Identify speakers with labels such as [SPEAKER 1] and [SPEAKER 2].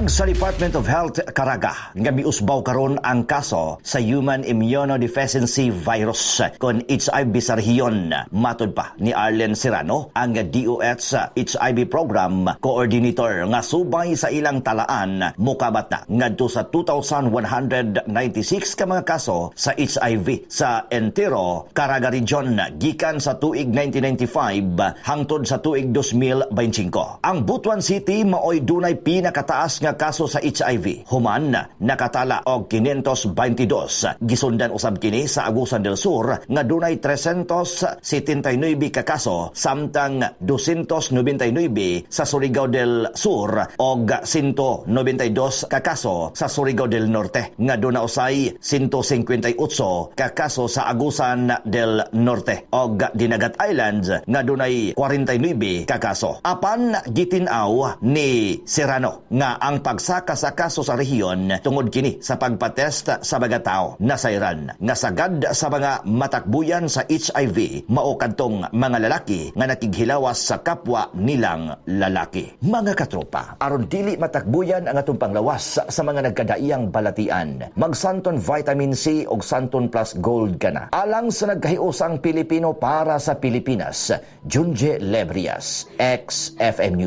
[SPEAKER 1] Sa Department of Health Caraga nga miusbaw karon ang kaso sa human immunodeficiency virus kon HIV sa rehiyon. Matud pa ni Arlen Serrano, ang DOH HIV program coordinator, nga subay sa ilang talaan mokabat na ngadto sa 2,196 ka mga kaso sa HIV sa entero Caraga Region gikan sa tuig 1995 hangtod sa tuig 2025. Ang Butuan City maoy dunay pinakataas nga kaso sa HIV. Human nakatala og 522. Gisundan usab kini sa Agusan del Sur nga dunay 379 ka kaso samtang 299 sa Surigao del Sur og 192 ka kaso sa Surigao del Norte nga duna usay 158 ka kaso sa Agusan del Norte og Dinagat Islands nga dunay 49 ka kaso. Apan gitinaw ni Serrano nga ang pagsaka sa kaso sa rehiyon tungod kini sa pagpatest sa mga tao nasayran nga sagad sa mga matakbuyan sa HIV mao kadtong mga lalaki nga nakighilawas sa kapwa nilang lalaki. Mga katropa, aron dili matakbuyan ang atong panglawas sa mga nagkadaiyang balatian, magsanton vitamin C og Santon Plus Gold kana. Alang sa nagkahiusang Pilipino para sa Pilipinas, Junje Lebrias, XFM News.